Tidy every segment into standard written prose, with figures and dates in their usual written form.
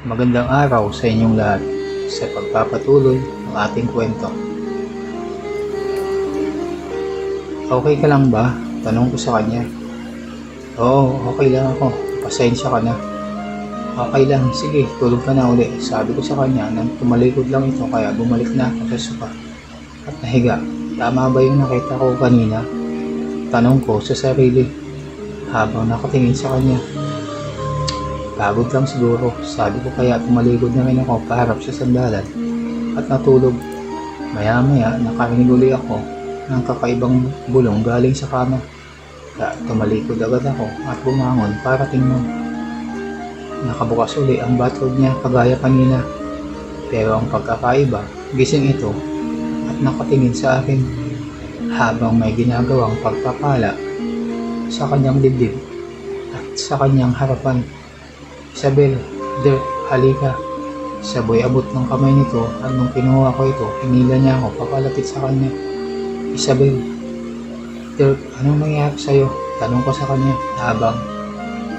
Magandang araw sa inyong lahat sa pagpapatuloy ng ating kwento. Okay ka lang ba? Tanong ko sa kanya. Oo, okay lang ako. Pasensya ka na. Okay lang, sige, tulog ka na uli. Sabi ko sa kanya nang tumalikod lang ito kaya bumalik na ako sa sofa at nahiga. Tama ba yung nakita ko kanina? Tanong ko sa sarili habang nakatingin sa kanya. Pagod lang siguro, sabi ko kaya tumalikod na rin ako paharap sa sandalan at natulog. Maya-maya nakarinig uli ako ng kakaibang bulong galing sa kama. Kaya tumalikod agad ako at bumangon para tingnan. Nakabukas uli ang bathrobe niya kagaya kanina. Pero ang pagkakaiba, gising ito at nakatingin sa akin habang may ginagawang pagpapala sa kanyang dibdib at sa kanyang harapan. Isabel, Dirk, halika. Sabay abot ng kamay nito at nung kinuha ko ito, hinila niya ako papalapit sa kanya. Isabel, Dirk, anong nangyari sa'yo? Tanong ko sa kanya habang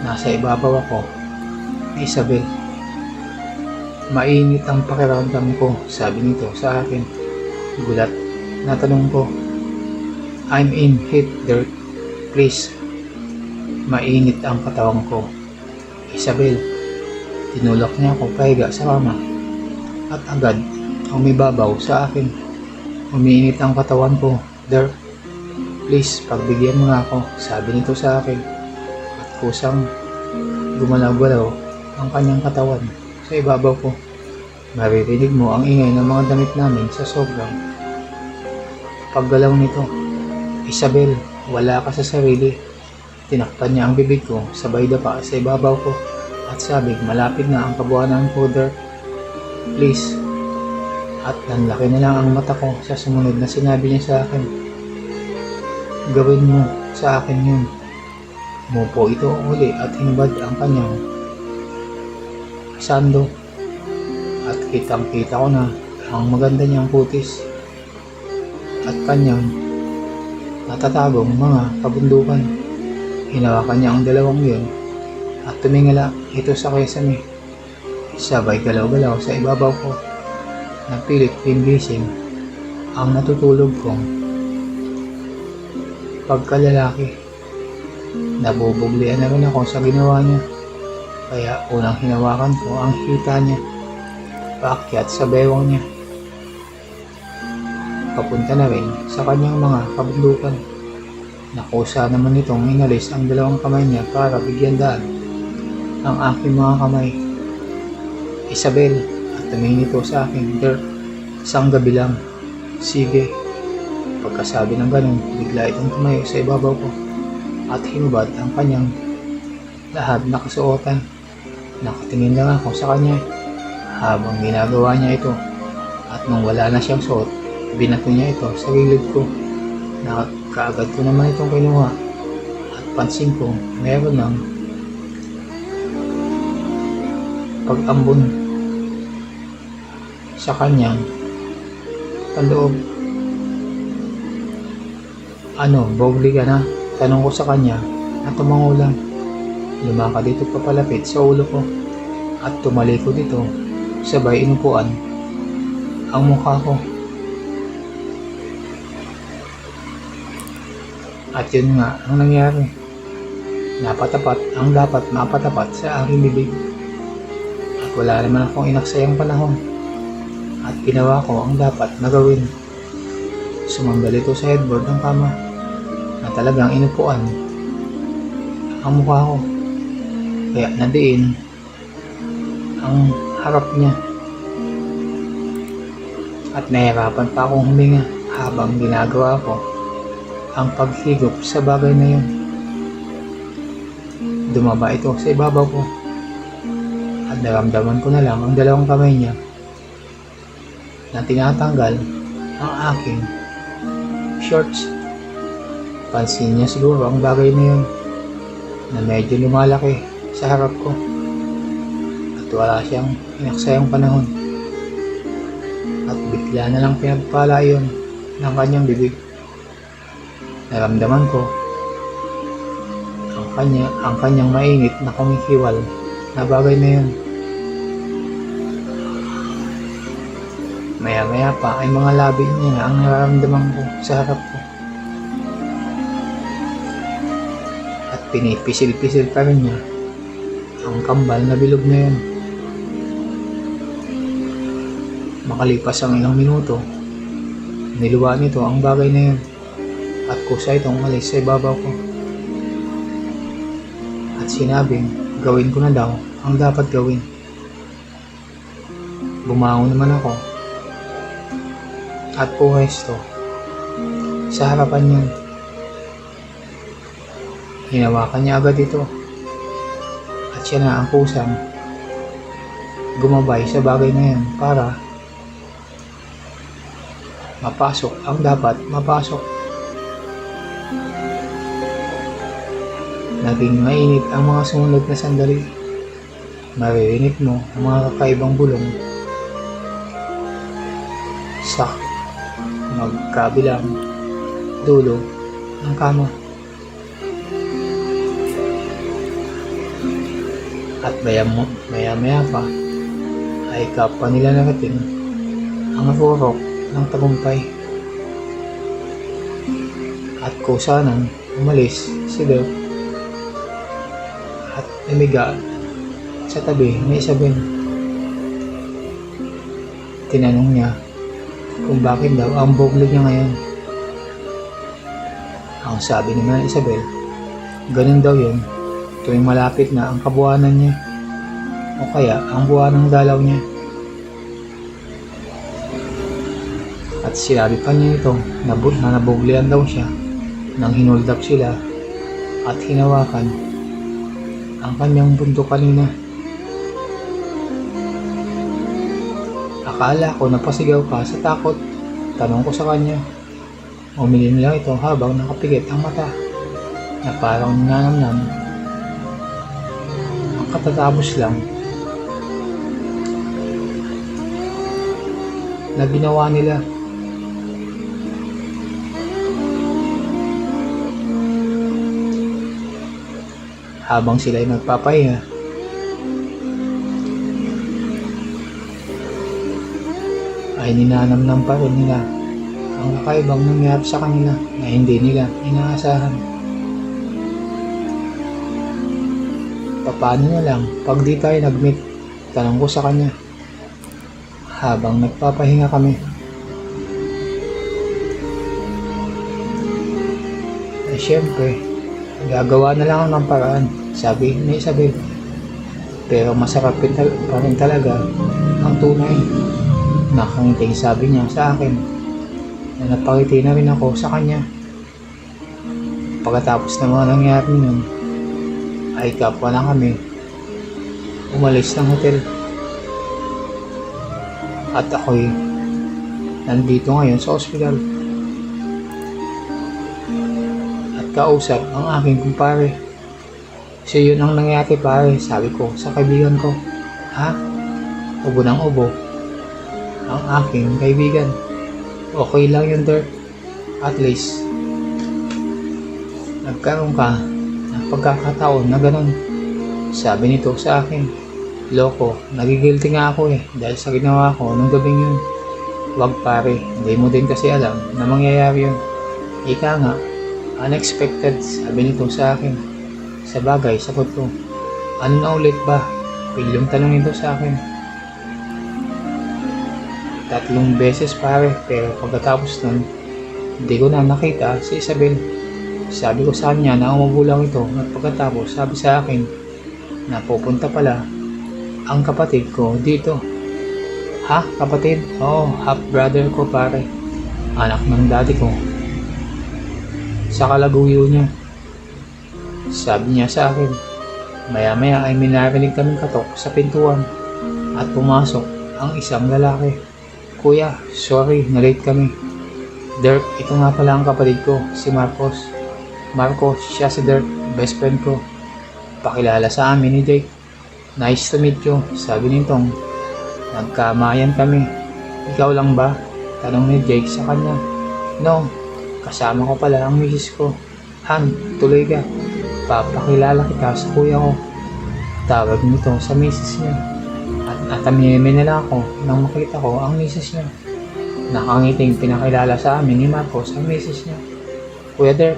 nasa ibabaw ako. Isabel, mainit ang pakiramdam ko, sabi nito sa akin. Gulat na tanong ko, I'm in heat, Dirk. Please, mainit ang katawan ko. Isabel, tinulak niya ako pahiga sa kama at agad umibabaw sa akin. Umiinit ang katawan ko. Dirk, please pagbigyan mo na ako, sabi nito sa akin at kusang gumalaw-galaw ang kanyang katawan sa ibabaw ko. Maririnig mo ang ingay ng mga damit namin sa sobrang paggalaw nito. Isabel, wala ka sa sarili. Tinakpan niya ang bibig ko, sabay dapa sa ibabaw ko at sabing malapit na ang kabuhanan ko, Dirk. Please. At nanlaki na lang ang mata ko sa sumunod na sinabi niya sa akin. Gawin mo sa akin yun. Mupo ito uli at hinubad ang kanyang sando at kitang-kita ko na ang maganda niyang kutis at kanyang natatagong mga kabundukan. Hinawakan niya ang dalawang yun at tumingala ito sa kesame. Sabay galaw-galaw sa ibabaw ko. Napilit pingising ang natutulog kong pagkalalaki. Nabubuglian na rin ako sa ginawa niya. Kaya unang hinawakan ko ang hita niya paakyat sa bewang niya. Papunta na rin sa kanyang mga kabundukan. Nakusa naman itong inalis ang dalawang kamay niya para bigyan daan ang aking mga kamay. Isabel, at tumingin ito sa akin. Dirk, isang gabi lang. Sige. Pagkasabi ng ganun, bigla itong tumayo sa ibabaw ko at hinubad ang kanyang lahat na kasuotan. Nakatingin lang ako sa kanya habang ginagawa niya ito at nung wala na siyang suot, binato niya ito sa gilid ko. Kaagad ko naman itong kinuha at pansin ko meron ng pag-ambon sa kanyang panloob. Ano, bogli ka na? Tanong ko sa kanya at tumangulang. Lumakad dito papalapit sa ulo ko at tumalikod ito sabay inupuan ang mukha ko. At yun nga ang nangyari. Napatapat ang dapat mapatapat sa aking bibig. At wala naman akong inaksayang panahon. At ginawa ko ang dapat na gawin. Sumanggal ito sa headboard ng kama na talagang inupuan ang mukha ko. Kaya nadiin ang harap niya. At nahirapan pa akong huminga habang ginagawa ko ang paghigop sa bagay na yun. Dumaba ito sa ibabaw ko at naramdaman ko na lang ang dalawang kamay niya na tinatanggal ang aking shorts. Pansin niya siguro ang bagay na yun na medyo lumalaki sa harap ko at wala siyang inaksayang panahon at bigla na lang pinagpala yun ng kanyang bibig. Naramdaman ko ang kanyang mainit na kumikiwal na bagay na yun Maya-maya pa ay mga labi niya na ang nararamdaman ko sa harap ko. At pinipisil-pisil pa rin niya ang kambal na bilog na yun. Makalipas ang ilang minuto, niluwa nito ang bagay na yun at kusa itong umalis sa ibabaw ko. At sinabing gawin ko na daw ang dapat gawin. Bumangon naman ako at puwesto sa harapan niya. Hinawakan niya agad ito at siya na ang kusang gumabay sa bagay na yan para mapasok ang dapat mapasok. Naging mainit ang mga sumunod na sandali. Maririnig mo ang mga kakaibang bulong sa magkabilang dulo ng kama. At maya-maya pa ay kapwa nila narating ang rurok ng tagumpay. At kusa nang umalis si Dirk at umiga sa tabi ni Isabel. Tinanong niya kung bakit daw ang buglo niya ngayon. Ang sabi ni Isabel, ganun daw yun tuwing malapit na ang kabuwanan niya o kaya ang buwan ng dalaw niya. At sinabi pa niya ito na nabuglian daw siya nang hinuldap sila at hinawakan ang kanyang bundok kanina. Akala ko napasigaw ka sa takot. Tanong ko sa kanya. Umilim lang ito habang nakapikit ang mata na parang nanamnam. Ang katatapos lang na ginawa nila. Habang sila'y nagpapahinga, ay ninanamnam pa rin nila ang kakaibang nangyari sa kanila na hindi nila inaasahan. Paano na lang pag di tayo nag-meet? Tanong ko sa kanya habang nagpapahinga kami. Ay syempre, gagawa na lang ako ng paraan, sabi ni Isabel. Pero masarap pa rin talaga ang tunay. Nakangiting sabi niya sa akin na napakiti na rin ako sa kanya. Pagkatapos ng mga nangyari nun, ay kapwa na kami umalis ng hotel. At ako'y nandito ngayon sa ospital. At kausap ang aking kumpare. So yun ang nangyari pare, sabi ko sa kaibigan ko. Ha? Ubo ng ubo ang aking kaibigan. Okay lang yun, Dirk. At least nagkaroon ka ng pagkakataon na ganun. Sabi nito sa akin. Loko, nagigilty nga ako dahil sa ginawa ko nung gabing yun. Wag pare, hindi mo din kasi alam na mangyayari yun. Ika nga, unexpected, sabi nito sa akin. Sa bagay, sagot ko, ano na ulit ba? Pilyong tanong nito sa akin. 3 beses pare, pero pagkatapos nun, hindi ko na nakita si Isabel. Sabi ko sa kanya na umubulang ito at pagkatapos sabi sa akin na pupunta pala ang kapatid ko dito. Ha? Kapatid? Oo, half brother ko pare. Anak ng daddy ko. Sa kalaguyo niya. Sabi niya sa akin. Maya-maya ay minarinig kaming katok sa pintuan at pumasok ang isang lalaki. Kuya, sorry, na-late kami. Dirk, ito nga pala ang kapatid ko, si Marcos. Marcos, siya si Dirk, best friend ko. Pakilala sa amin ni Jake. Nice to meet you, sabi nitong. Nagkamayan kami. Ikaw lang ba? Tanong ni Jake sa kanya. No, kasama ko pala ang misis ko. Han, tuloy ka. Papakilala kita sa kuya ko. Tawag nito sa misis niya. At natamiyeme nila ako nang makita ko ang misis niya. Nakangiting pinakilala sa amin ni Marco sa misis niya. Kuya Der,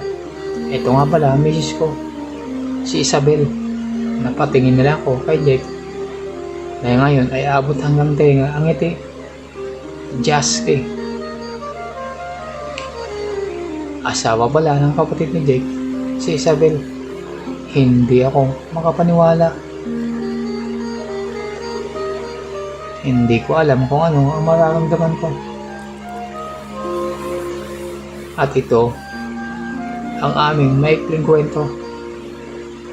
ito nga pala ang misis ko, si Isabel. Napatingin nila ako kay Jake na ngayon ay abot hanggang tenga ang ngiti. Jasky. Asawa pala ng kapatid ni Jake, si Isabel. Hindi ako makapaniwala. Hindi ko alam kung ano ang mararamdaman ko. At ito ang aming maikling kwento.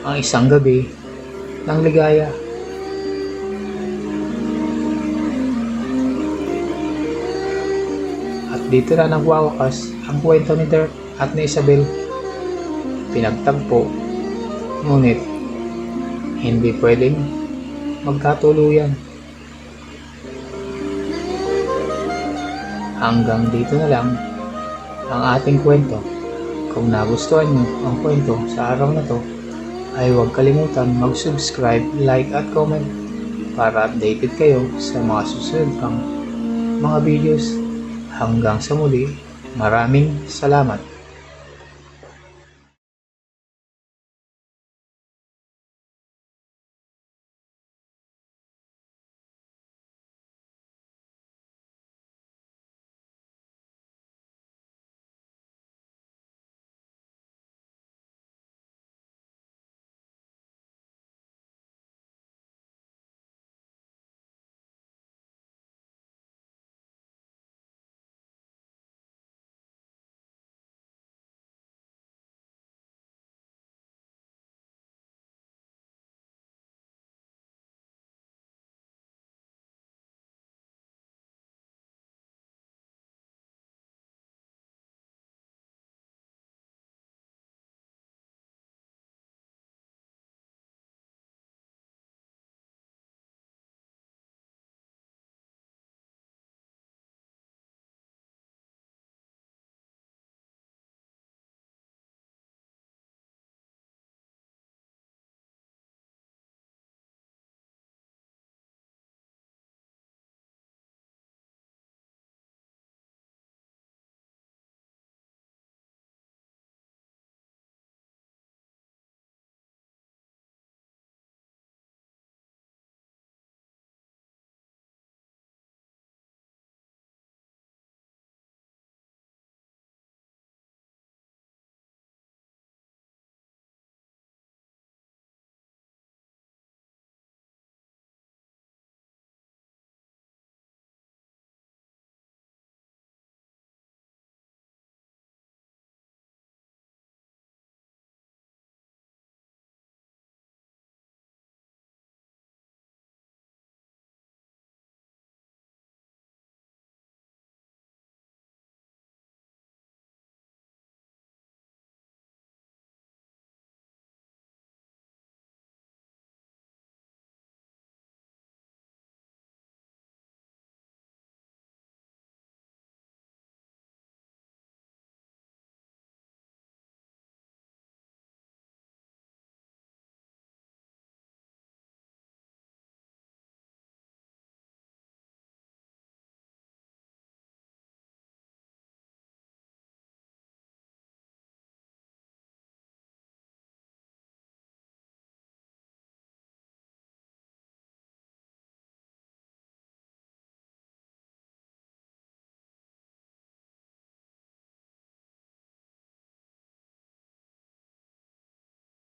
Ang isang gabi ng ligaya. At dito na nagwawakas ang kwento ni Dirk at ni Isabel. Pinagtagpo, ngunit hindi pwedeng magkatuluyan. Hanggang dito na lang ang ating kwento. Kung nagustuhan nyo ang kwento sa araw na to, ay huwag kalimutan mag-subscribe, like at comment para updated kayo sa mga susunod pang mga videos. Hanggang sa muli, maraming salamat.